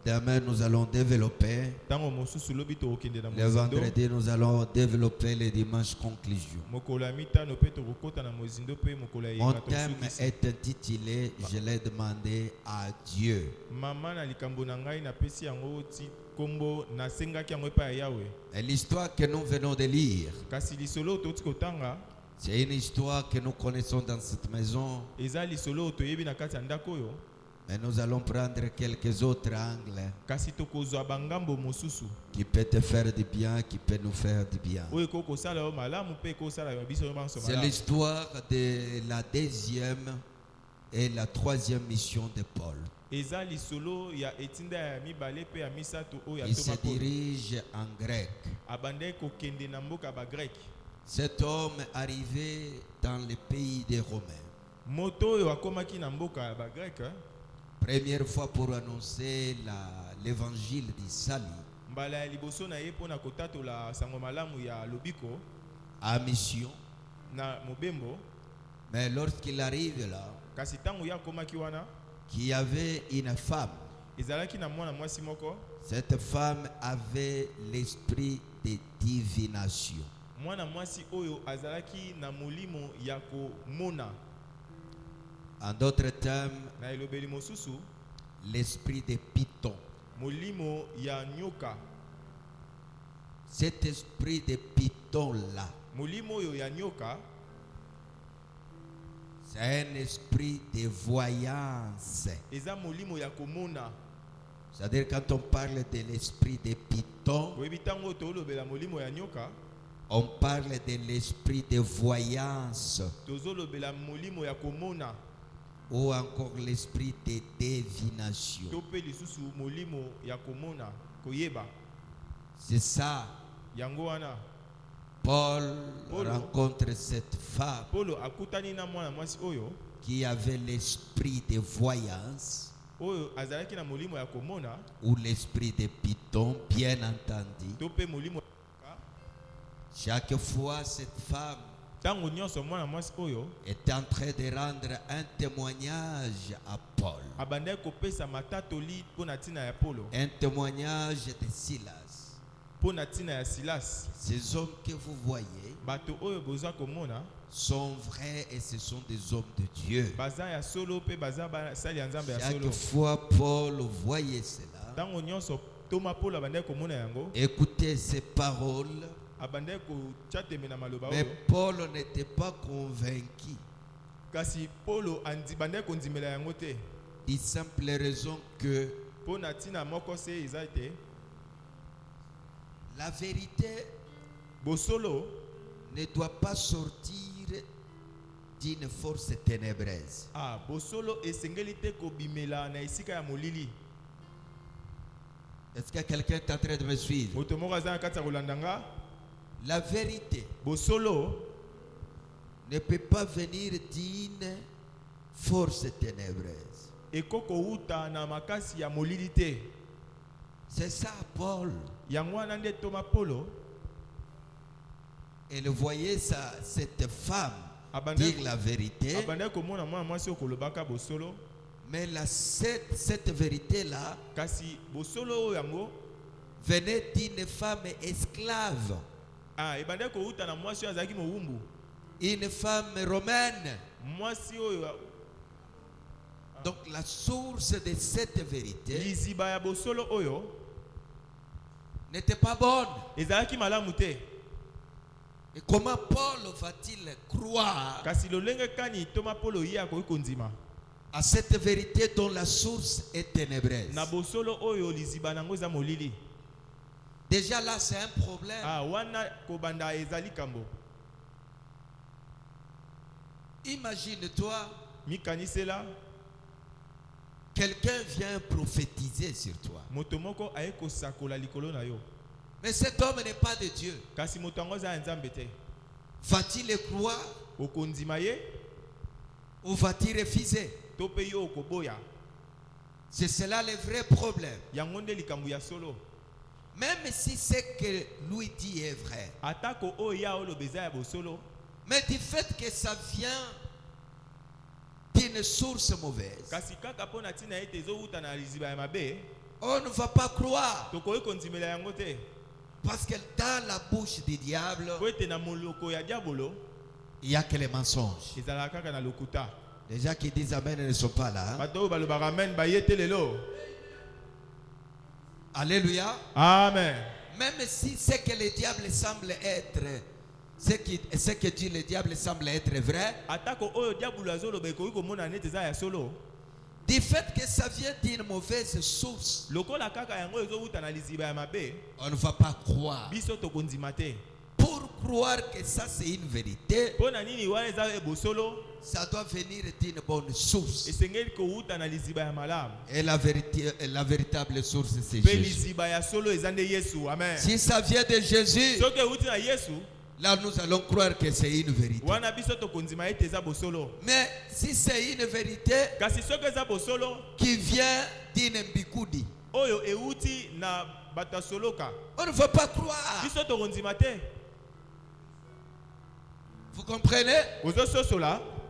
Demain, nous allons développer. Le vendredi, nous allons développer le dimanche conclusion. Mon thème est intitulé « Je l'ai demandé à Dieu ». Et l'histoire que nous venons de lire, c'est une histoire que nous connaissons dans cette maison. Mais nous allons prendre quelques autres angles qui peuvent te faire du bien, qui peuvent nous faire du bien. C'est l'histoire de la deuxième et la troisième mission de Paul. Il se dirige en grec. Cet homme est arrivé dans le pays des Romains. Première fois pour annoncer l'évangile du salut. À mission. Mais lorsqu'il arrive là, qu'il y avait une femme. Cette femme avait l'esprit de divination. En d'autres termes, l'esprit de Python. Cet esprit de Python là, c'est un esprit de voyance. C'est-à-dire quand on parle de l'esprit de Python, on parle de l'esprit de voyance. Ou encore l'esprit de divination. C'est ça. Paul rencontre cette femme qui avait l'esprit de voyance ou l'esprit de Python, bien entendu. Chaque fois, cette femme est en train de rendre un témoignage à Paul. Un témoignage de Silas. Ces hommes que vous voyez sont vrais et ce sont des hommes de Dieu. Chaque fois Paul voyait cela, écoutez ces paroles. Mais Paul n'était pas convaincu. Il simple raison que la vérité ne doit pas sortir d'une force ténébreuse. Est-ce que quelqu'un est en train de me suivre? La vérité ne peut pas venir d'une force ténébreuse. C'est ça Paul. Elle voyait cette femme dire la vérité. Mais cette vérité-là venait d'une femme esclave. Une femme romaine. Donc la source de cette vérité n'était pas bonne. Et comment Paul va-t-il croire à cette vérité dont la source est ténébreuse? Déjà là, c'est un problème. Imagine-toi, quelqu'un vient prophétiser sur toi. Mais cet homme n'est pas de Dieu. Va-t-il le croire? Ou va-t-il refuser? C'est cela le vrai problème. Même si ce que lui dit est vrai. Mais du fait que ça vient d'une source mauvaise, On ne va pas croire. Parce que dans la bouche du diable, il n'y a que les mensonges. Les gens qui disent Amen ne sont pas là. Alléluia. Amen. Même si ce que le diable semble être, ce que dit le diable semble être vrai, du fait que ça vient d'une mauvaise source, on ne va pas croire. Pour croire que ça c'est une vérité, ça doit venir d'une bonne source. Et la véritable source c'est Jésus. Si ça vient de Jésus, là nous allons croire que c'est une vérité. Mais si c'est une vérité qui vient d'une mbikoudi, on ne va pas croire. Vous comprenez?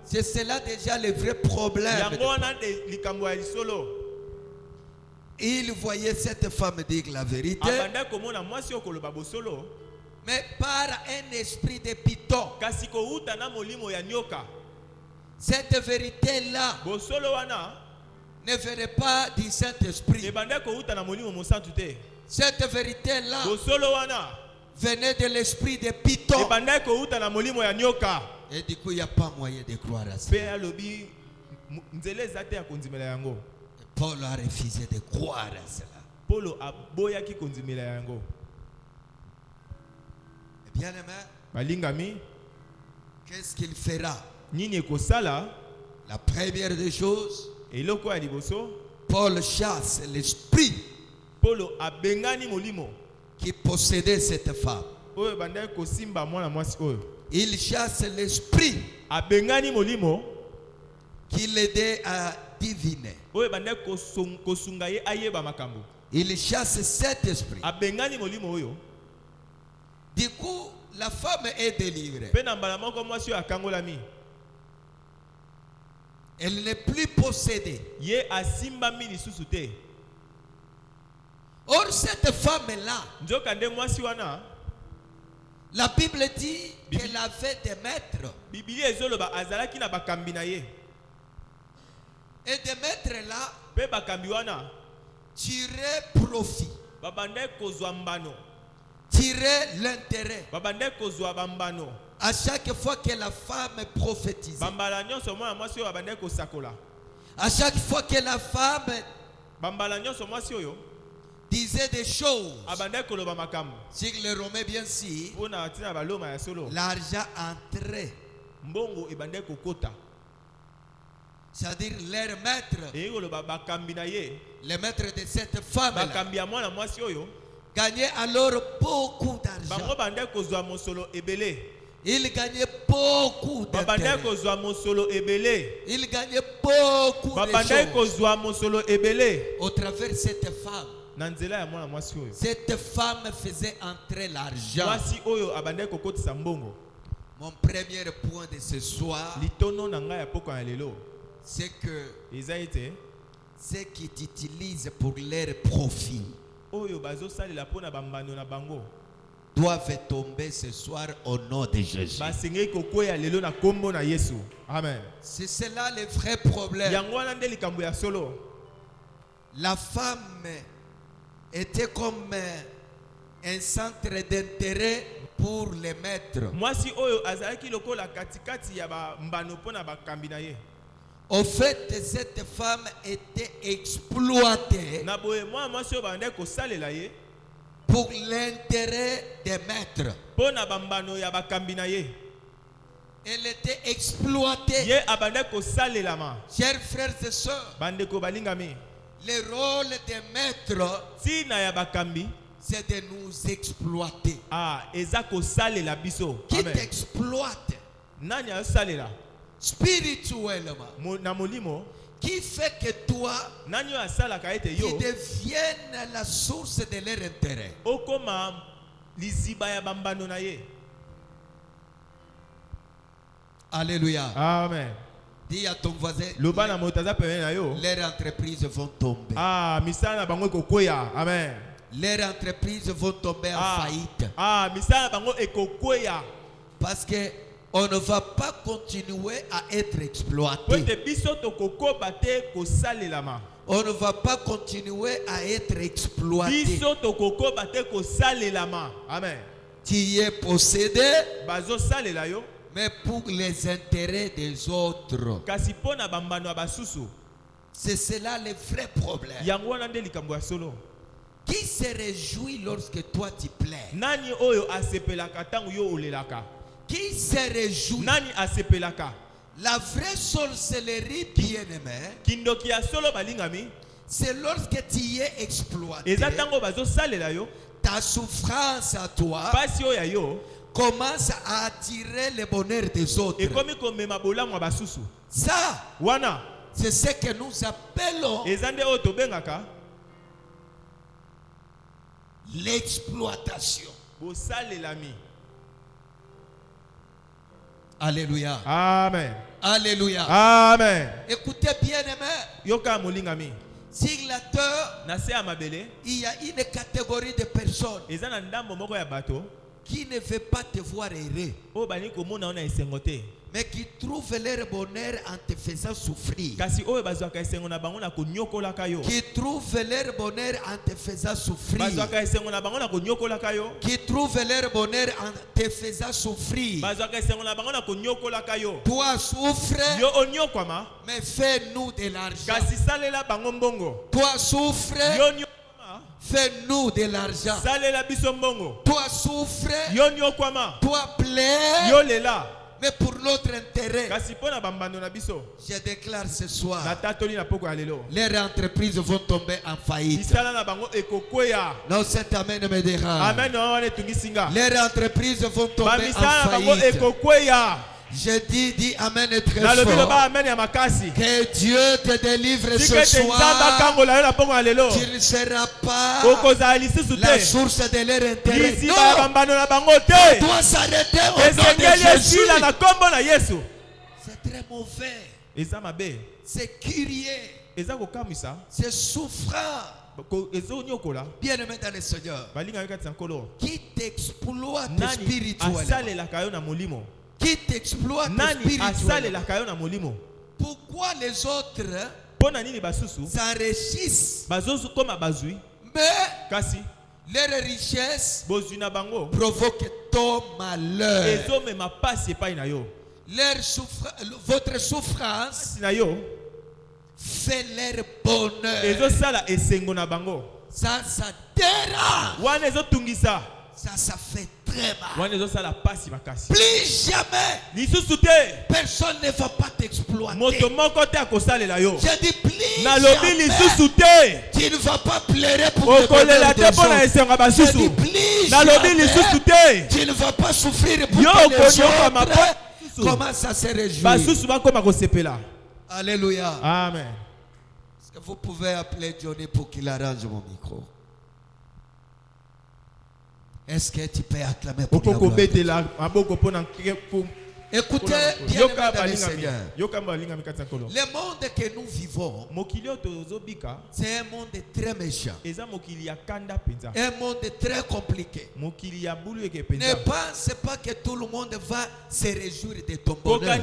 C'est cela déjà le vrai problème. Il voyait cette femme dire la vérité, mais par un esprit de python. Cette vérité-là ne venait pas du Saint-Esprit. Cette vérité-là venait de l'esprit de python. Et du coup, il n'y a pas moyen de croire à ça. Paul a refusé de croire à cela. Bien aimé, qu'est-ce qu'il fera? La première des choses, Paul chasse l'esprit qui possédait cette femme. Il chasse l'esprit qui l'aidait à diviner. Il chasse cet esprit. Du coup, la femme est délivrée. Elle n'est plus possédée. Or, cette femme-là, la Bible dit qu'elle avait des maîtres. Et des maîtres-là tiraient profit, tiraient l'intérêt à chaque fois que la femme prophétisait. À chaque fois que la femme disait des choses, si le Romain bien sûr, l'argent entrait. C'est-à-dire leur maître, les maîtres de cette femme gagnait alors beaucoup d'argent. Il gagnait beaucoup d'intérêt. Il gagnait beaucoup de choses au travers de cette femme. Cette femme faisait entrer l'argent. Mon premier point de ce soir, c'est que ceux qui t'utilisent pour leur profit doivent tomber ce soir au nom de Jésus. Amen. C'est cela le vrai problème. La femme était comme un centre d'intérêt pour les maîtres. Au fait, cette femme était exploitée pour l'intérêt des maîtres. Elle était exploitée. Chers frères et sœurs, le rôle des maîtres, c'est de nous exploiter. Qui t'exploite spirituellement, qui fait que toi, tu deviennes la source de leur intérêt. Alléluia. Amen. Dis à ton voisin, leurs entreprises vont tomber. Amen. Leurs entreprises vont tomber en faillite. Parce que on ne va pas continuer à être exploité. On ne va pas continuer à être exploité. Amen. Tu es possédé, mais pour les intérêts des autres. C'est cela le vrai problème. Qui se réjouit lorsque toi tu plais? Qui se réjouit? La vraie sorcellerie, bien-aimée, c'est lorsque tu es exploité. Ta souffrance à toi commence à attirer le bonheur des autres. Ça, c'est ce que nous appelons l'exploitation. Alléluia. Amen. Alléluia. Amen. Écoutez bien, aimé. Sur la terre, il y a une catégorie de personnes qui ne veut pas te voir errer, mais qui trouvent leur bonheur en te faisant souffrir. Qui trouvent leur bonheur en te faisant souffrir. Qui trouvent leur bonheur en te faisant souffrir. Toi souffre, mais fais-nous de l'argent. Toi souffre, fais-nous de l'argent. Toi souffre, toi plaît, mais pour notre intérêt. Je déclare ce soir, les entreprises vont tomber en faillite. Non, cet amen me dérange. Les entreprises vont tomber en faillite. Je dis amen très fort. Que Dieu te délivre ce soir. Tu ne seras pas la source de leur intérêt. Non. Tu dois s'arrêter au nom de Jésus. C'est très mauvais. C'est curieux. C'est souffrant. Bien-aimé dans le Seigneur, qui t'exploite spirituellement, qui t'exploite spirituellement. Pourquoi les autres s'enrichissent, mais leur richesse provoque ton malheur. Votre souffrance fait leur bonheur. Ça dérange. Ça fait très mal. Plus jamais personne ne va pas t'exploiter. Je dis plus jamais tu ne vas pas pleurer pour le bonheur des autres. Je dis plus jamais tu ne vas pas souffrir pour que les autres commencent à se réjouir. Alléluia. Amen. Est-ce que vous pouvez appeler Johnny pour qu'il arrange mon micro? Est-ce que tu peux acclamer pour la gloire? Écoutez bien le Seigneur. Le monde que nous vivons, c'est un monde très méchant, un monde très compliqué. Ne pensez pas que tout le monde va se réjouir de ton bonheur.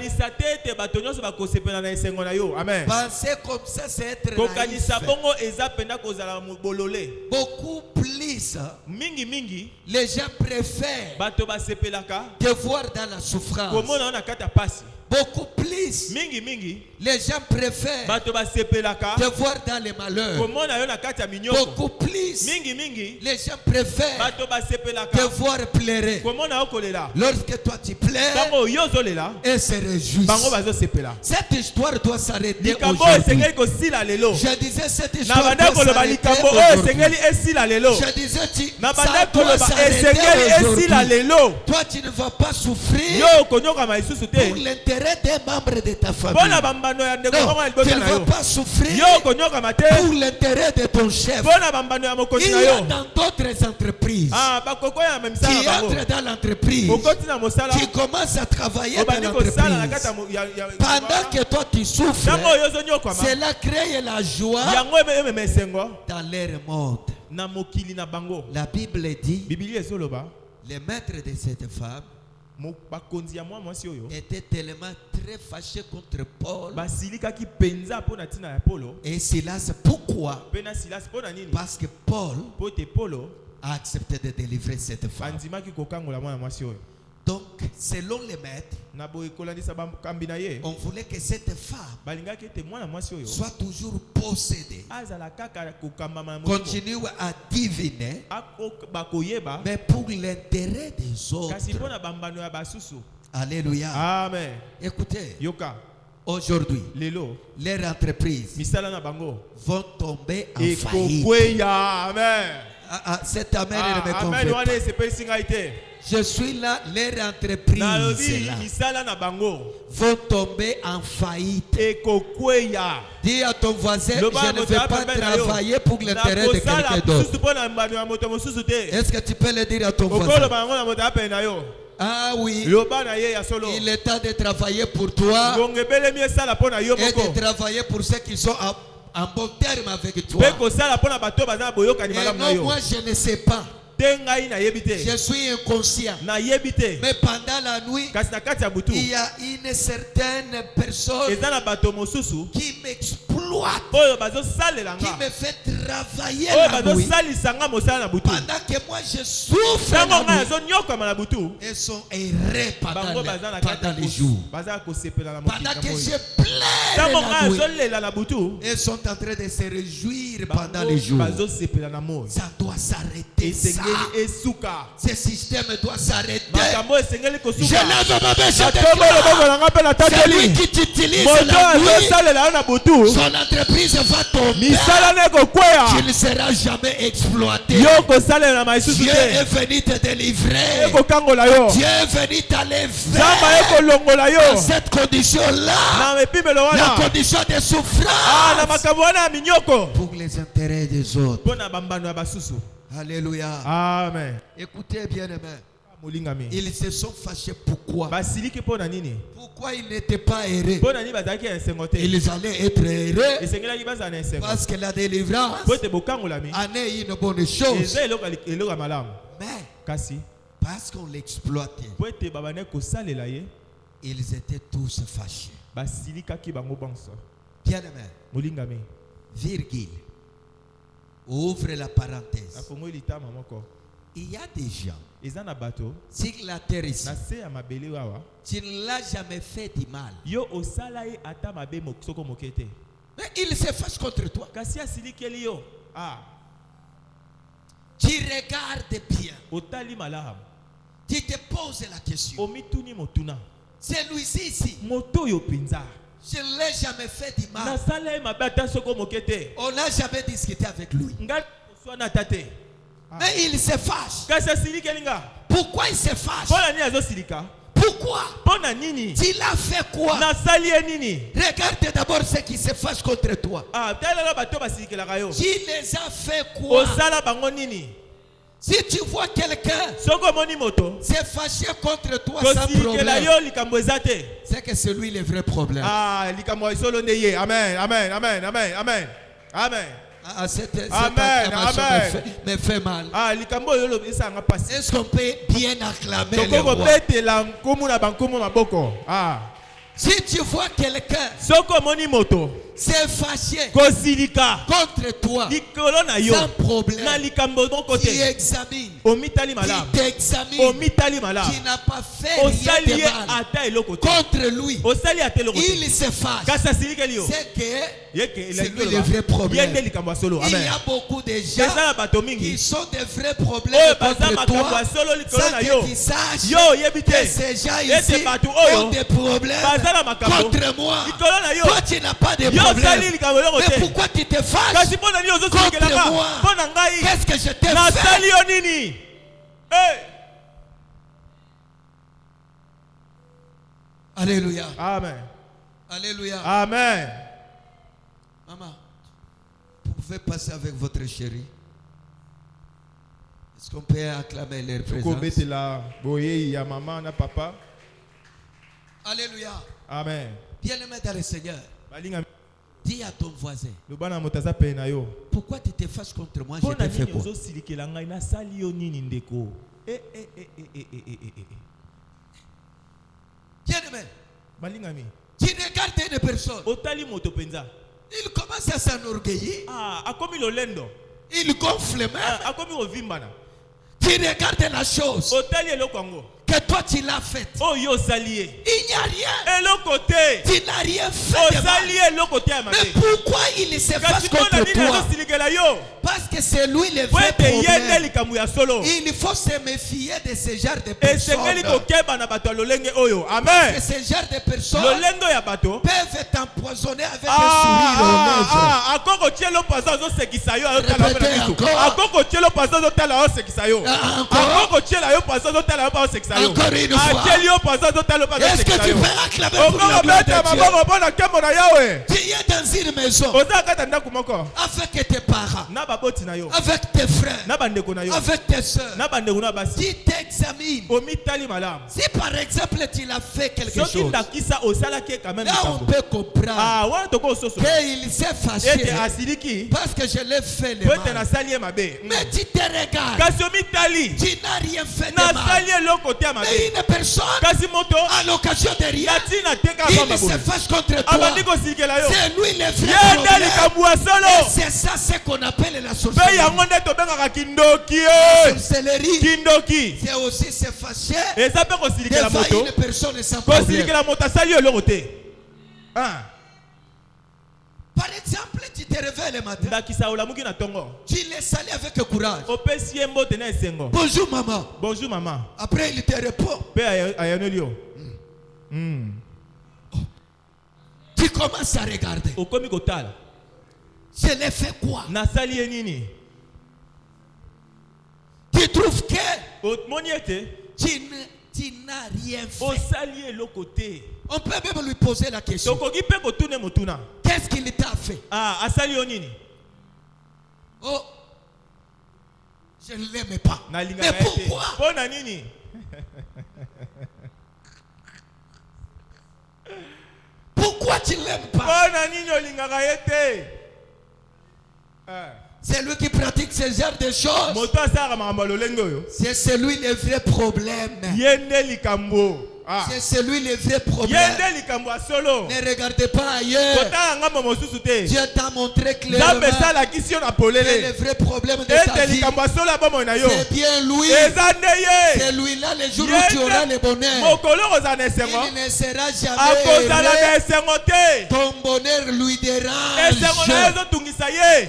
Pensez comme ça, c'est être naïf. Beaucoup plus, les gens préfèrent te voir dans la souffrance. Beaucoup plus, les gens préfèrent te voir dans les malheurs. Beaucoup plus, les gens préfèrent te voir pleurer. Lorsque toi tu pleures, et se réjouissent. Cette histoire doit s'arrêter aujourd'hui. Je disais cette histoire doit s'arrêter aujourd'hui. Je disais ça doit s'arrêter aujourd'hui. Toi tu ne vas pas souffrir pour l'intérêt l'intérêt des membres de ta famille. Non, tu ne vas pas souffrir pour l'intérêt de ton chef. Il y a dans d'autres entreprises qui entrent dans l'entreprise, qui commencent à travailler dans l'entreprise. Pendant que toi tu souffres, cela crée la joie dans leur monde. La Bible dit, les maîtres de cette femme était tellement très fâché contre Paul et Silas. Pourquoi? Parce que Paul a accepté de délivrer cette femme. Donc, selon les maîtres, on voulait que cette femme soit toujours possédée, continue à diviner, mais pour l'intérêt des autres. Alléluia. Amen. Écoutez, aujourd'hui, les entreprises vont tomber en faillite. Amen. Cet amen ne me convainc. Je suis là, les entreprises là vont tomber en faillite. Dis à ton voisin, je ne vais pas travailler pour l'intérêt de quelqu'un d'autre. Est-ce que tu peux le dire à ton voisin? Ah oui, il est temps de travailler pour toi et de travailler pour ceux qui sont en bon terme avec toi. Et non, moi je ne sais pas. Je suis inconscient. Mais pendant la nuit, il y a une certaine personne qui m'exploite, qui me fait travailler la nuit. Pendant que moi je souffre la nuit, ils sont errés pendant les jours. Pendant que je pleure la nuit, ils sont en train de se réjouir pendant les jours. Ça doit s'arrêter. Ce système doit s'arrêter. Je lève ma main, je déclare, celui qui t'utilise la nuit, son entreprise va tomber. Tu ne seras jamais exploité. Dieu est venu te délivrer. Dieu est venu t'enlever dans cette condition-là, la condition de souffrance, pour les intérêts des autres. Alléluia. Amen. Écoutez bien, aimé. Ils se sont fâchés. Pourquoi? Pourquoi ils n'étaient pas heureux? Ils allaient être heureux parce que la délivrance en est une bonne chose. Mais parce qu'on l'exploitait, ils étaient tous fâchés. Bien aimé. Virgule. Ouvre la parenthèse. Il y a des gens sur la terre ici, tu ne l'as jamais fait du mal, mais il se fâche contre toi. Tu regardes bien, tu te poses la question, celui-ci ici, je ne l'ai jamais fait du mal, on n'a jamais discuté avec lui, mais il se fâche. Pourquoi il se fâche? Pourquoi? Tu l'as fait quoi? Regarde d'abord ceux qui se fâchent contre toi. Tu les as fait quoi? Si tu vois quelqu'un se fâcher contre toi sans problème, c'est que c'est lui le vrai problème. Amen, amen, amen, amen, amen, amen. Cette acclamation me fait mal. Est-ce qu'on peut bien acclamer le roi? Si tu vois quelqu'un se fâcher contre toi sans problème, tu examines, tu t'examines, tu n'as pas fait rien de mal contre lui, il se fâche, c'est que c'est lui le vrai problème. Il y a beaucoup de gens qui sont des vrais problèmes contre toi sans que tu saches que ces gens ici ont des problèmes contre moi. Toi tu n'as pas de problème. Mais pourquoi tu te fâches contre moi? Qu'est-ce que je t'ai fait? Alléluia. Amen. Alléluia. Amen. Maman, vous pouvez passer avec votre chérie. Est-ce qu'on peut acclamer leur présence? Alléluia. Amen. Bien-aimé dans le Seigneur, dis à ton voisin, pourquoi tu te fâches contre moi? Je te fais quoi? Bien-aimé, tu regardes une personne, il commence à s'enorgueillir, il gonfle même. Tu regardes la chose que toi tu l'as faite. Il n'y a rien. Tu n'as rien fait de mal. Mais pourquoi il se fâche contre toi? Parce que c'est lui le vrai problème. Il faut se méfier de ce genre de personnes. Parce que ce genre de personnes peuvent t'empoisonner avec un sourire aux lèvres. Encore une fois. Est-ce que tu peux acclamer pour la gloire de Dieu? Tu es dans une maison avec tes parents, avec tes frères, avec tes soeurs. Tu t'examines. Si par exemple tu l'as fait quelque chose, là on peut comprendre qu'il s'est fâché parce que je l'ai fait le mal. Mais tu te regardes, tu n'as rien fait de mal. Mais une personne, à l'occasion de rien, il se fâche contre toi. C'est lui le vrai problème. Et c'est ça ce qu'on appelle la sorcellerie. C'est aussi se fâcher devant une personne sans problème. Par exemple, tu te réveilles le matin, tu les salues avec courage. Bonjour maman. Bonjour maman. Après il te répond. Tu commences à regarder. Je l'ai fait quoi? Tu trouves que tu n'as rien fait. On peut même lui poser la question. Qu'est-ce qu'il t'a fait? Oh, je ne l'aimais pas. Mais pourquoi? Pourquoi tu ne l'aimes pas? C'est lui qui pratique ce genre de choses. C'est celui le vrai problème. C'est celui le vrai problème. Ne regardez pas ailleurs. Dieu t'a montré clairement que le vrai problème de ta vie, c'est bien lui. C'est lui-là le jour où tu auras le bonheur. Il ne sera jamais heureux. Ton bonheur lui dérange.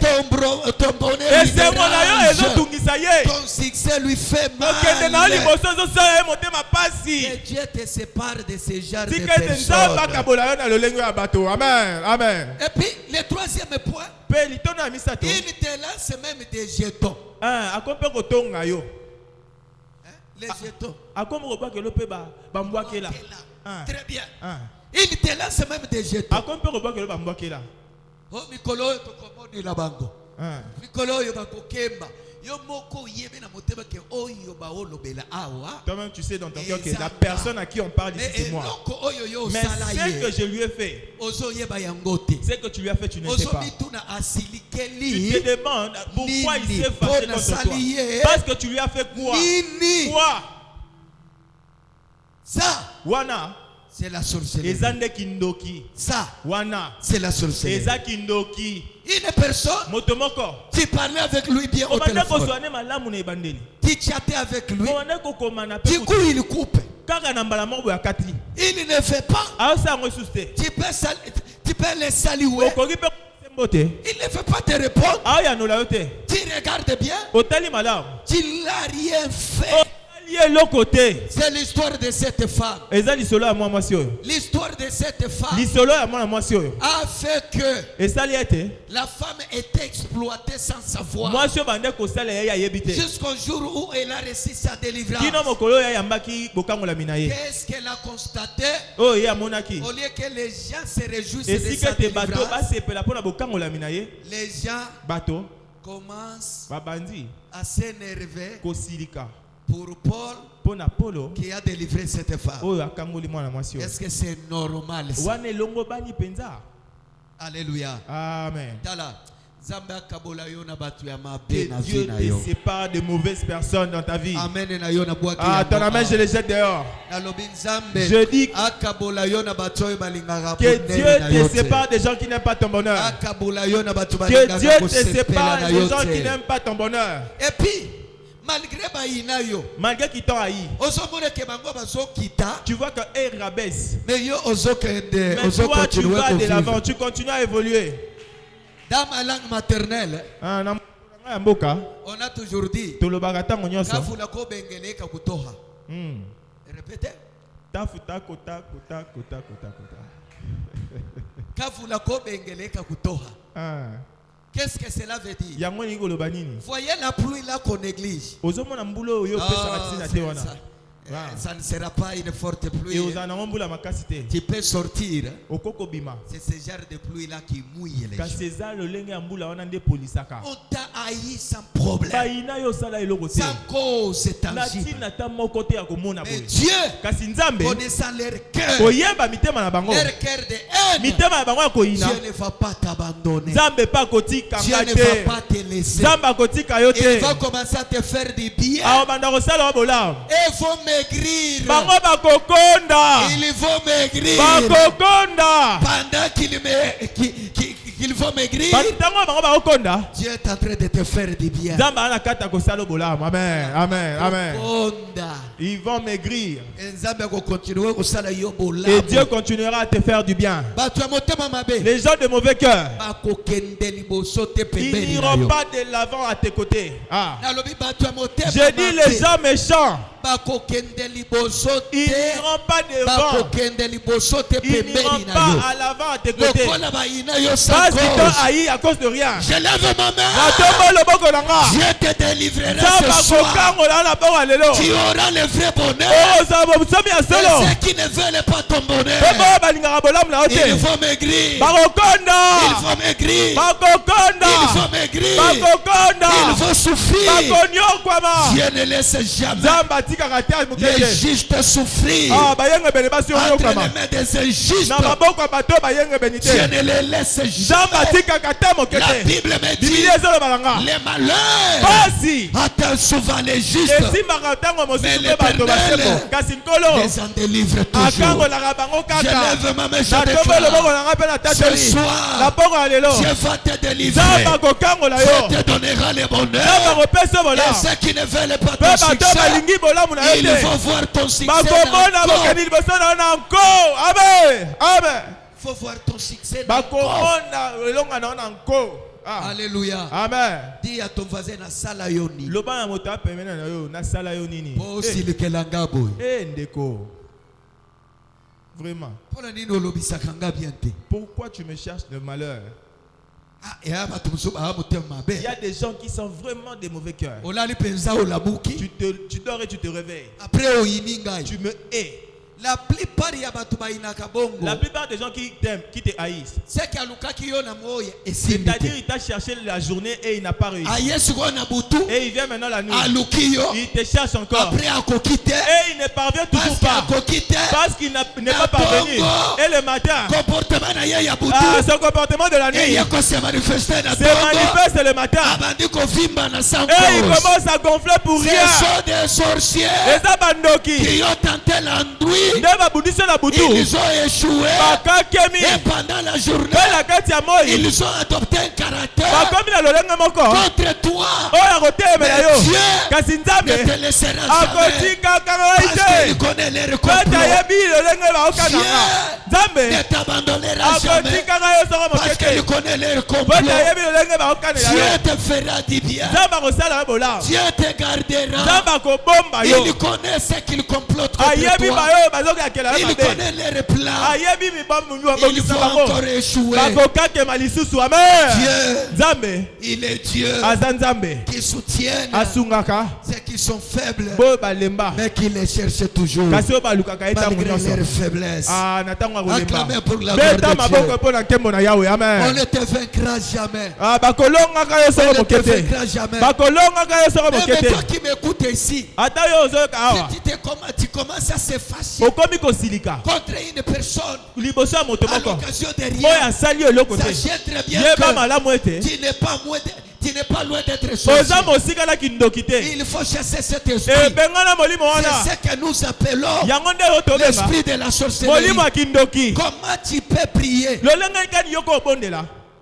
Ton bonheur lui dérange. Ton succès lui fait mal. Que Dieu te sépare de ce genre de personnes. Amen. Et puis le troisième point, il te lance même des jetons. Les jetons. Très bien. Il te lance même des jetons. Oh, Mikolo, tu la bango. Mikolo, tu bakokemba. Toi-même, tu sais dans ton cœur que la personne à qui on parle ici, c'est moi. Mais ce que je lui ai fait, ce que tu lui as fait, tu ne sais pas. Tu te demandes pourquoi il s'est fâché contre toi. Parce que tu lui as fait quoi? Quoi? Ça, Wana, c'est la sorcellerie. Ça, Wana, c'est la sorcellerie. Une personne, tu parlais avec lui bien au téléphone, tu chattais avec lui, du coup il coupe. Il ne fait pas. Tu peux le saluer. Il ne fait pas te répondre. Tu regardes bien. Tu n'as rien fait. C'est l'histoire de cette femme. L'histoire de cette femme a fait que la femme était exploitée sans savoir. Jusqu'au jour où elle a reçu sa délivrance. Qu'est-ce qu'elle a constaté? Au lieu que les gens se réjouissent de sa délivrance, les gens commencent à s'énerver pour Paul qui a délivré cette femme. Est-ce que c'est normal ça? Alléluia. Amen. Que Dieu te sépare de mauvaises personnes dans ta vie. Amen. Ton amen, je les jette dehors. Je dis que Dieu te sépare des gens qui n'aiment pas ton bonheur. Que Dieu te sépare des gens qui n'aiment pas ton bonheur. Et puis, malgré qu'ils t'ont haï, tu vois qu'ils rabaissent. Mais toi, tu vas de l'avant, tu continues à évoluer. Dans ma langue maternelle, on a toujours dit répétez. Qu'est-ce que cela veut dire? Voyez la pluie là qu'on néglige. Ça ne sera pas une forte pluie. Tu peux sortir. C'est ce genre de pluie là qui mouille les gens. On t'a haï sans problème, sans cause tangible. Mais Dieu, connaissant leur cœur de haine, Dieu ne va pas t'abandonner. Dieu ne va pas te laisser. Il va commencer à te faire du bien. Et il faut maigrir. Ils vont maigrir. Pendant qu'il faut maigrir, Dieu est en train de te faire du bien. Amen. Amen. Amen. Ils vont maigrir. Et Dieu continuera à te faire du bien. Les gens de mauvais cœur, ils n'iront pas de l'avant à tes côtés. Je dis les gens méchants, ils n'iront pas devant. Ils n'iront pas à l'avant à tes côtés. Parce qu'ils t'ont haï à cause de rien. Je lève ma main. Dieu te délivrera ce soir. Tu auras le vrai bonheur. Et ceux qui ne veulent pas ton bonheur, il faut maigrir. Il faut maigrir. Il faut maigrir. Il faut souffrir. Dieu ne laisse jamais les justes souffrir entre les mains des injustes. Dieu ne les laisse jamais. La Bible me dit les malheurs atteignent souvent les justes, mais l'Éternel les en délivre toujours. Je lève ma main, je déclare ce soir, Dieu va te délivrer. Dieu te donnera le bonheur. Et ceux qui ne veulent pas ton succès, ils vont voir ton succès encore. Amen. Il faut voir ton succès. Alléluia. Amen. Dis à ton voisin na sala yoni. Vraiment. Pourquoi tu me cherches de malheur? Il y a des gens qui sont vraiment des mauvais cœurs. Tu dors et tu te réveilles. Tu me hais. La plupart des gens qui t'aiment, qui te haïssent, c'est-à-dire il t'a cherché la journée et il n'a pas réussi. Et il vient maintenant la nuit. Il te cherche encore. Et il ne parvient toujours pas. Parce qu'il n'est pas parvenu. Et le matin, son comportement de la nuit se manifeste le matin. Et il commence à gonfler pour rien. Ce sont des sorciers qui ont tenté l'enduit. Ils ont échoué. Et pendant la journée, ils ont adopté un caractère contre toi. Mais Dieu ne te laissera jamais. Parce qu'il connaît les complots. ne t'abandonnera jamais parce qu'il connaît leur complot. Dieu te fera du bien. Dieu te gardera. Il connaît ce qu'il complote contre toi. Il connaît leurs plans. Il va encore échouer. Dieu, il est Dieu qui soutient ceux qui sont faibles, mais qui les cherchent toujours malgré leurs faiblesses. Acclamez pour la gloire de Dieu. On ne te vaincra jamais. On ne te vaincra jamais. Mais toi qui m'écoutes ici, tu commences à se fâcher contre une personne à l'occasion de rien. Sachez très bien que tu n'es pas loin d'être sorcier. Il faut chasser cet esprit. C'est ce que nous appelons l'esprit de la sorcellerie. Comment tu peux prier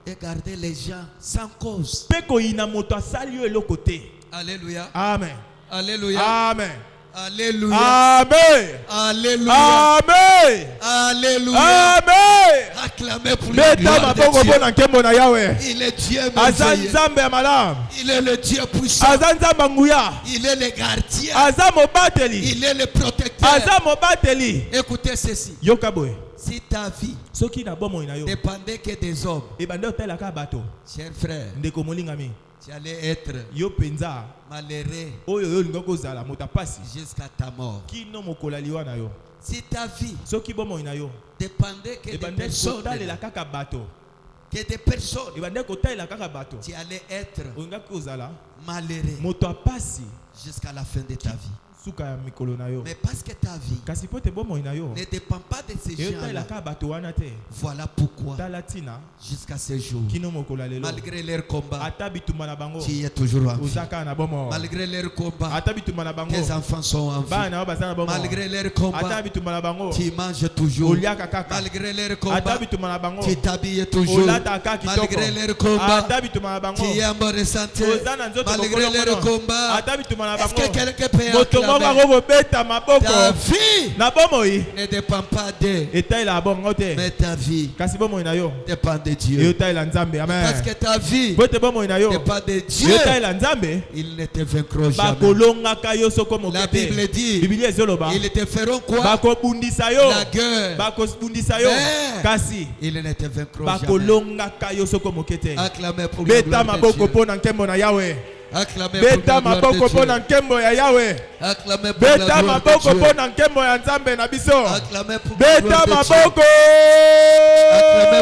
et garder les gens sans cause? Alléluia. Amen. Alléluia. Amen. Alléluia. Amen. Alléluia. Amen. Alléluia. Amen. Acclamez pour la gloire de Dieu. Il est Dieu merveilleux. Il est le Dieu puissant. Il est le gardien. Il est le protecteur. Écoutez ceci. Si ta vie dépendait que des hommes, chers frères, tu allais être malheureux jusqu'à ta mort. Si ta vie dépendait que des personnes, tu allais être malheureux jusqu'à la fin de ta vie. Mais parce que ta vie ne dépend pas de ces gens-là, voilà pourquoi jusqu'à ce jour, malgré leur combat, tu es toujours en vie. Malgré leur combat, tes enfants sont en vie. Malgré leur combat, tu manges toujours. Malgré leur combat, tu t'habilles toujours. Malgré leur combat, tu es en bonne santé. Malgré leur combat, est-ce que quelqu'un peut acclamer? Ta vie ne dépend pas d'eux, mais ta vie dépend de Dieu. Parce que ta vie dépend de Dieu, ils ne te vaincront jamais. La Bible dit, ils te feront quoi? La guerre, mais ils ne te vaincront jamais. Acclamez pour la gloire de Dieu. Acclamez pour la gloire de Dieu. Acclamez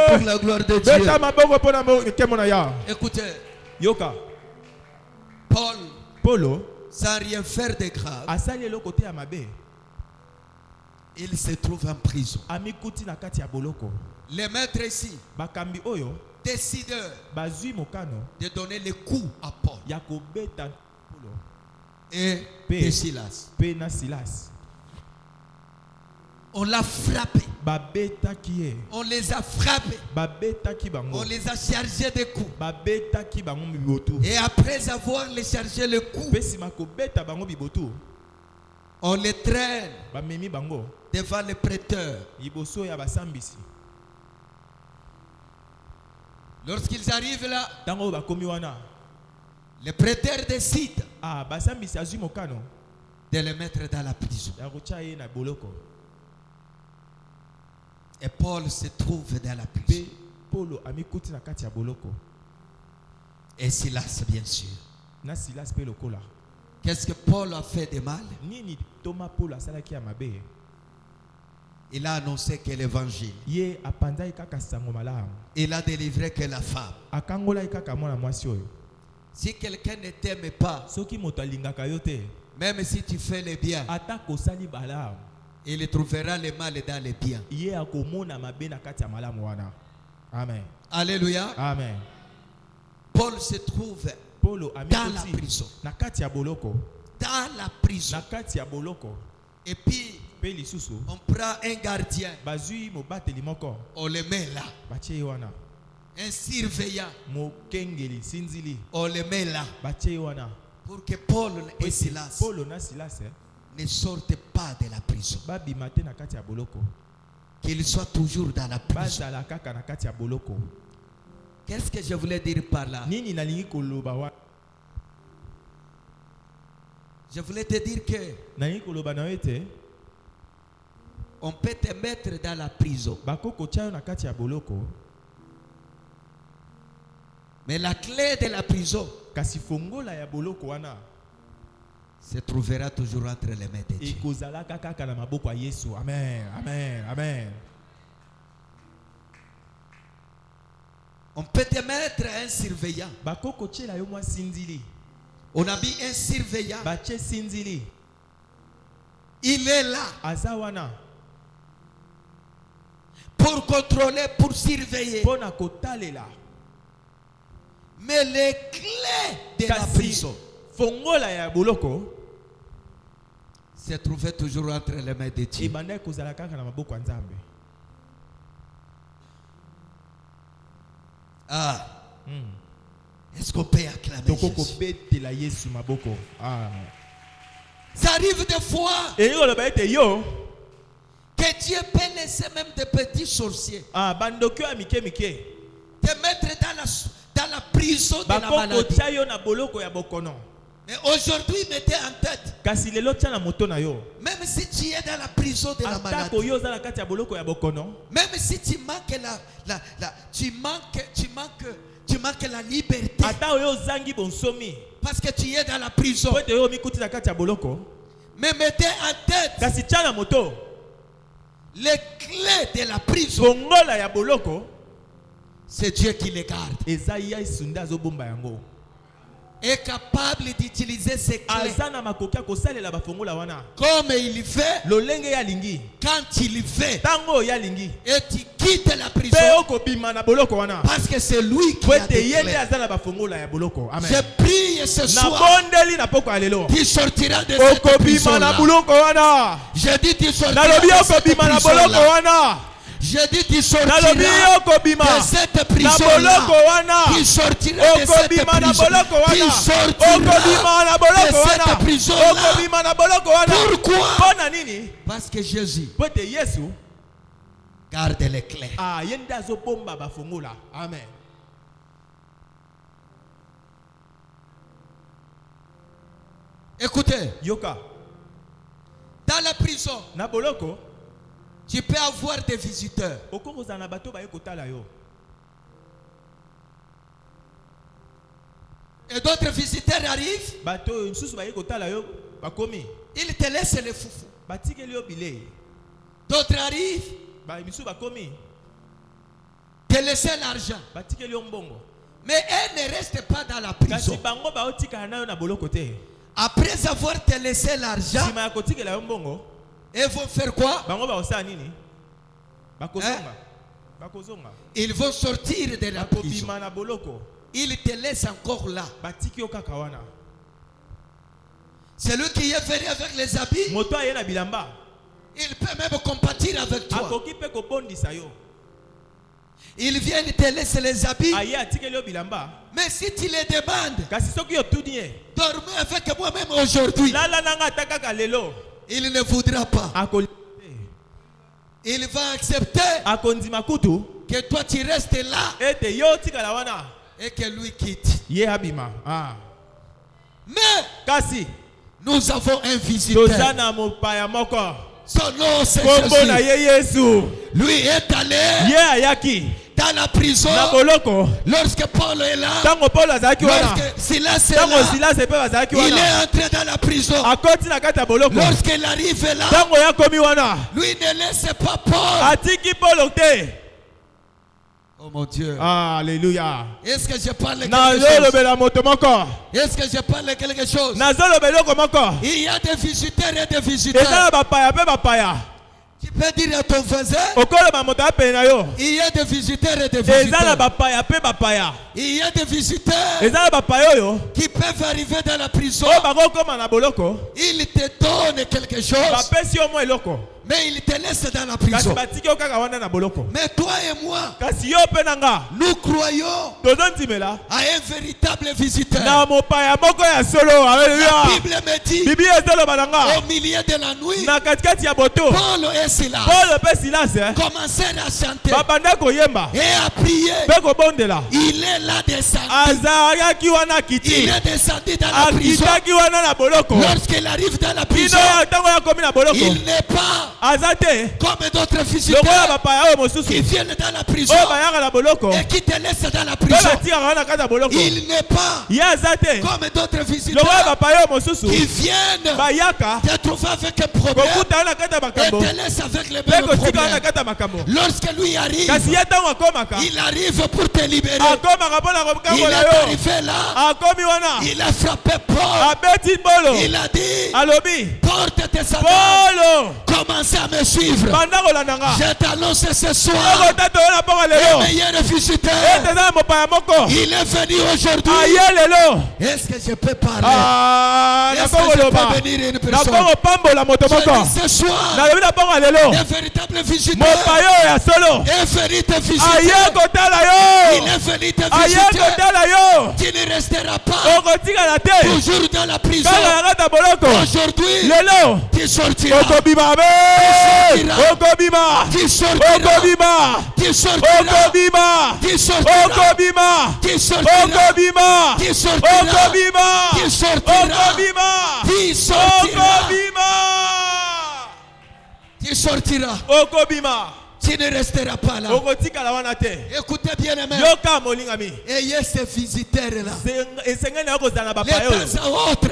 pour la gloire de Dieu. Écoutez, Paul, sans rien faire de grave, il se trouve en prison. Les maîtres ici, décideur de donner le coup à Paul et Silas. On l'a frappé. On les a frappés. On les a chargés de coups. Et après avoir les chargé le coup, on les traîne devant le prêteur. Lorsqu'ils arrivent là, le prêteur décide de les mettre dans la prison. Et Paul se trouve dans la prison. Et Silas, bien sûr. Qu'est-ce que Paul a fait de mal? Il a annoncé que l'évangile. Il a délivré que la femme. Si quelqu'un ne t'aime pas, même si tu fais le bien, il trouvera le mal dans le bien. Amen. Alléluia. Amen. Paul se trouve dans la prison. Dans la prison. Et puis, on prend un gardien. On le met là. Un surveillant. On le met là. Pour que Paul et Silas ne sortent pas de la prison. qu'il soit toujours dans la prison. Qu'est-ce que je voulais dire par là? Je voulais te dire que on peut te mettre dans la prison. Mais la clé de la prison se trouvera toujours entre les mains de Dieu. Amen, amen, amen. On peut te mettre un surveillant. On a mis un surveillant. Il est là pour contrôler, pour surveiller. Mais les clés de la prison se trouvaient toujours entre les mains de Dieu. Ah. Est-ce qu'on peut acclamer Jésus? Ça arrive des fois que Dieu peut laisser même des petits sorciers te mettre dans la prison de la maladie. Mais aujourd'hui, mettez en tête, même si tu es dans la prison de la maladie, même si tu manques tu manques la liberté, parce que tu es dans la prison, mais mettez en tête, les clés de la prison, c'est Dieu qui les garde. Est capable d'utiliser ces clés comme il fait, quand il fait, et tu quittes la prison parce que c'est lui qui a des clés. Je prie ce soir, tu sortiras de cette prison-là. Je dis tu sortiras de cette prison-là. Je dis tu sortiras de cette prison-là. Tu sortiras de cette prison-là. Tu sortiras de cette prison-là. Pourquoi? Parce que Jésus garde les clés. Amen. Écoutez, Yoka. Dans la prison, tu peux avoir des visiteurs. Et d'autres visiteurs arrivent. Ils te laissent les foufous. D'autres arrivent. Te laissent l'argent. Mais elles ne restent pas dans la prison. Après avoir te laissé l'argent, ils vont faire quoi? Ils vont sortir de la prison. Ils te laissent encore là. Celui qui est venu avec les habits, il peut même compatir avec toi. Ils viennent te laisser les habits. Mais si tu les demandes, dormez avec moi-même aujourd'hui, il ne voudra pas. Il va accepter que toi tu restes là et que lui quitte. Mais nous avons un visiteur. Son nom c'est Jésus. Lui est allé dans la prison. Lorsque Paul est là, lorsque Silas est là, il est entré dans la prison. Lorsqu'il arrive là, lui ne laisse pas Paul. Oh mon Dieu. Alléluia. Est-ce que je parle quelque chose? Est-ce que je parle quelque chose? Il y a des visiteurs et des visiteurs. Tu peux dire à ton voisin, il y a des visiteurs et des visiteurs. Il y a des visiteurs qui peuvent arriver dans la prison. Ils te donnent quelque chose, mais il te laisse dans la prison. Mais toi et moi, nous croyons à un véritable visiteur. La Bible me dit, au milieu de la nuit, Paul et Silas commencèrent à chanter et à prier. Il est là descendu. Il est descendu dans la prison. Lorsqu'il arrive dans la prison, il n'est pas comme d'autres visiteurs qui viennent dans la prison et qui te laissent dans la prison. Il n'est pas comme d'autres visiteurs qui viennent te trouver avec un problème et te laissent avec les mêmes problèmes. Lorsque lui arrive, il arrive pour te libérer. Il est arrivé là, il a frappé Paul. Il a dit, porte tes sandales, commencez à me suivre. Je t'annonce ce soir, le meilleur visiteur, il est venu aujourd'hui. Est-ce que je peux parler? Est-ce que je peux bénir une personne? Je dis ce soir, le véritable visiteur est venu te visiter. Il est venu te visiter. Tu ne resteras pas toujours dans la prison. Aujourd'hui, tu sortiras. Tu sortiras. Tu sortiras. Tu sortiras. Tu sortiras. Tu sortiras. Tu sortiras. Tu sortiras. Tu sortiras. Tu ne resteras pas là. Écoutez bien aimé. Ayez ces visiteurs-là. De temps à autre,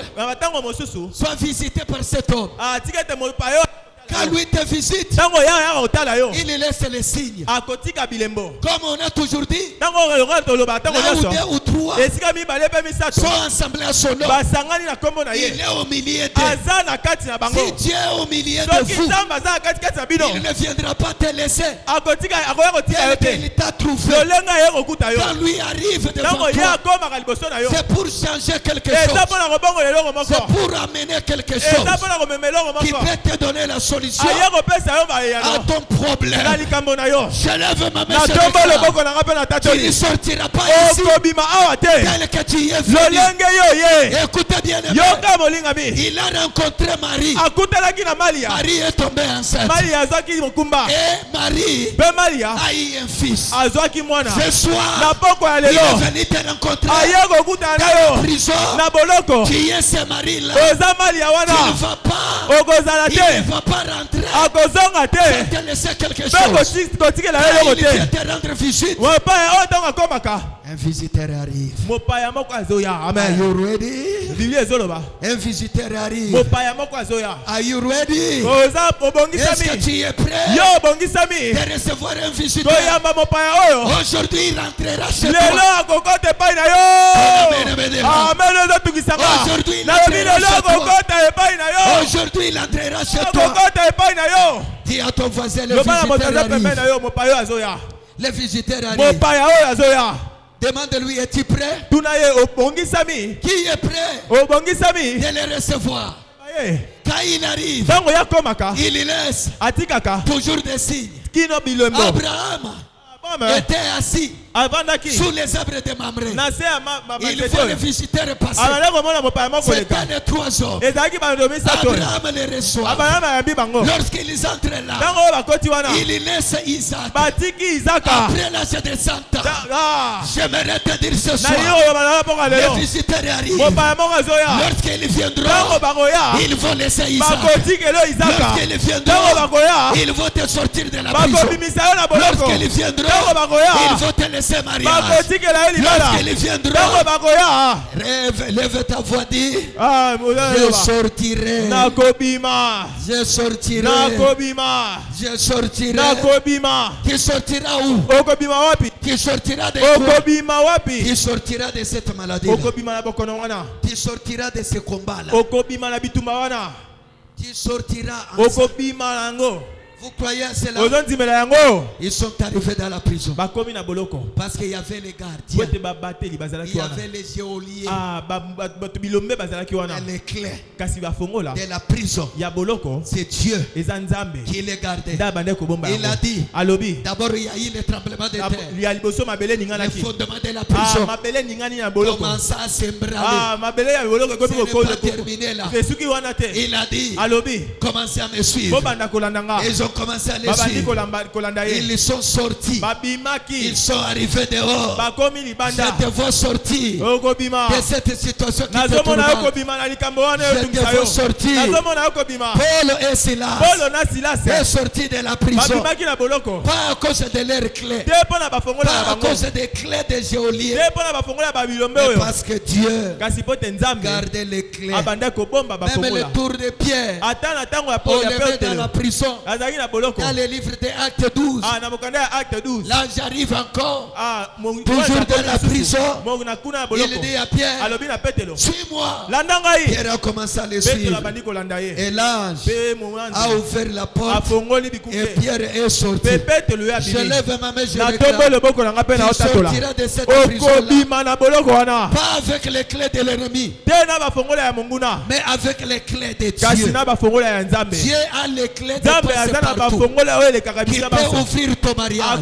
sois visité par cet homme. Quand lui te visite, il laisse les signes. Comme on a toujours dit, là où deux ou trois sont ensemble à son nom, il est au milieu d'eux. Si Dieu est au milieu de vous, il ne viendra pas te laisser. Il t'a trouvé. Quand lui arrive devant toi, c'est pour changer quelque chose. C'est pour amener quelque chose qui peut te donner la solution à ton problème. Je lève ma main, tu ne sortiras pas ici tel que tu es venu. Écoutez bien, il a rencontré Marie. Marie est tombée enceinte. Et Marie a eu un fils. Ce soir, il est venu te rencontrer dans la prison. Tu es ce mari-là. Tu ne vas pas. Il ne va pas rentrer. Je te laisser quelque chose. Il vient te rendre visite. Un visiteur arrive. Are you ready? Un visiteur arrive. Are you ready? Est-ce que tu es prêt de recevoir un visiteur? Aujourd'hui, il rentrera chez toi. Aujourd'hui, il entrera chez toi. Dis à ton voisin, le visiteur arrive. Demande-lui, es-tu prêt? Qui est prêt de le recevoir? Quand il arrive, il laisse toujours des signes. Abraham était assis sous les arbres de Mamré. Il faut le visiteur passer. C'était les trois hommes. Abraham les reçoit. Lorsqu'ils entrent là, il laisse Isaac. Après l'âge de 100 ans, j'aimerais te dire ce soir, les visiteurs arrivent. Lorsqu'ils viendront, ils vont laisser Isaac. Lorsqu'ils viendront, ils vont te sortir de la prison. Lorsqu'ils viendront, ils vont te laisser mariage. Lorsqu'ils viendront, lève ta voix, dis, je sortirai. Je sortirai. Je sortirai. Tu sortiras où? Tu sortiras de quoi? Tu sortiras de cette maladie. Tu sortiras de ce combat-là. Tu sortiras ensemble. Vous croyez à cela? Ils sont arrivés dans la prison. Parce qu'il y avait les gardiens. Il y avait les geôliers. Et les clés de la prison. C'est Dieu qui les gardait. Il a dit, d'abord il y a eu le tremblement de terre. Le fondement de la prison commença à s'ébranler. Ce n'est pas terminé là. Il a dit, commencez à me suivre. Et ils ont commencé à les suivre. Ils sont sortis. Ils sont arrivés dehors. Je te vois sortir de cette situation qui te tourmente. Je te vois sortir. Paul et Silas sont sortis de la prison. Pas à cause de leurs clés. Pas à cause des clés des geôliers. Mais parce que Dieu gardait les clés. Même le tour de Pierre, on le met dans la prison. Dans le livre des Actes 12. Là j'arrive encore. Toujours dans la prison. Il dit à Pierre, suis-moi. Pierre a commencé à le suivre. Et l'ange a ouvert la porte. Et Pierre est sorti. Je lève ma main, je déclare qu'il sortira de cette prison-là. Pas avec les clés de l'ennemi, mais avec les clés de Dieu. Dieu a les clés de passer partout. Qui peut ouvrir ton mariage,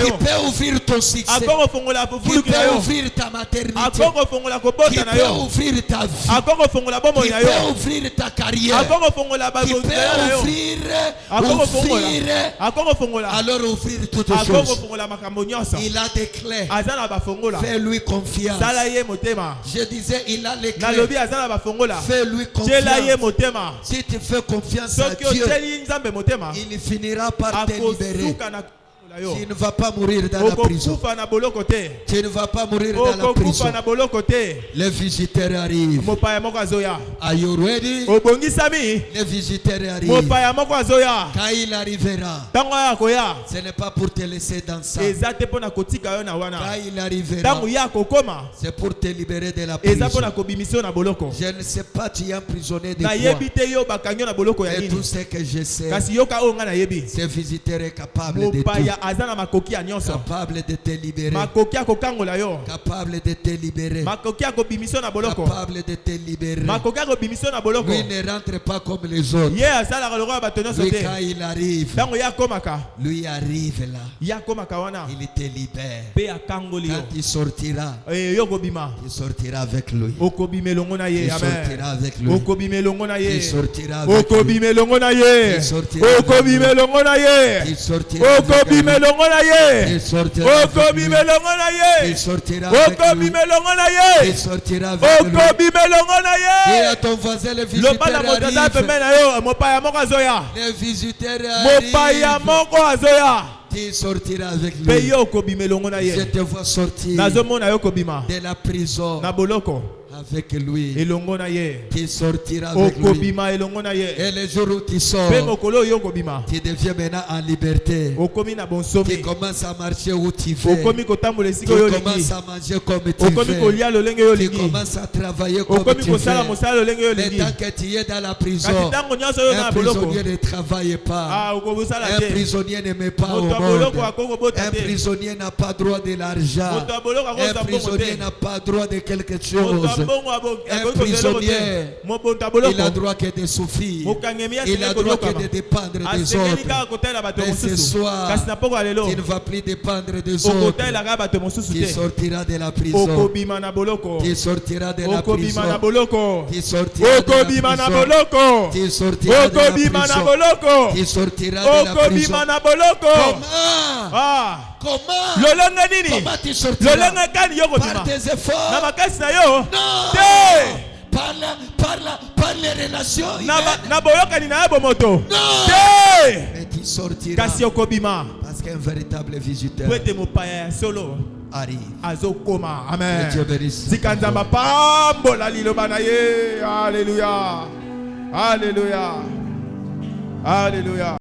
qui peut ouvrir ton succès, qui peut ouvrir ta maternité, qui peut ouvrir ta vie, qui peut ouvrir ta carrière, qui peut ouvrir, alors ouvrir toutes choses. Il a des clés. Fais-lui confiance. Je disais, il a les clés. Fais-lui confiance. Si tu fais confiance à Dieu, il finira par te libérer. Tu ne vas pas mourir dans la prison. Tu ne vas pas mourir dans la prison. Les visiteurs arrivent. Are you ready? Les visiteurs arrivent. Quand il arrivera, ce n'est pas pour te laisser danser. Quand il arrivera, c'est pour te libérer de la prison. Je ne sais pas, tu es emprisonné de quoi. Et tout ce que je sais, ce visiteur est capable de tout. Capable de te libérer. Capable de te libérer. Capable de te libérer. Lui ne rentre pas comme les autres. Lui quand il arrive, lui arrive là. Il te libère. Quand il sortira, il sortira avec lui. Il sortira avec lui. Il sortira avec lui. Il sortira avec lui. Il sortira avec lui. Il sortira avec lui. Il sortira avec lui. Il sortira avec lui. Et à ton voisin, les visiteurs arrivent. Les visiteurs arrivent. Il sortira avec lui. Je te vois sortir de la prison avec lui. Tu sortiras avec lui. Et le jour où tu sors, tu deviens maintenant en liberté. Tu commences à marcher où tu veux. Tu commences à manger comme tu veux. Tu commences à travailler comme tu veux. Mais tant que tu es dans la prison, un prisonnier ne travaille pas. Un prisonnier ne met pas au monde. Un prisonnier n'a pas droit de l'argent. Un prisonnier n'a pas droit de quelque chose. Un prisonnier, il a droit que de souffrir. Il a droit que de dépendre des autres. Mais ce soir, tu ne vas plus dépendre des autres. Tu sortiras de la prison. Tu sortiras de la prison. Tu sortiras de la prison. Tu sortiras de la prison. Tu sortiras de la prison. Comment? Comment tu sortiras? Par tes efforts? Non! Par les relations humaines? Non! Mais tu sortiras parce qu'un véritable visiteur arrive. Amen. Que Dieu bénisse. Alléluia. Alléluia. Alléluia. Alléluia.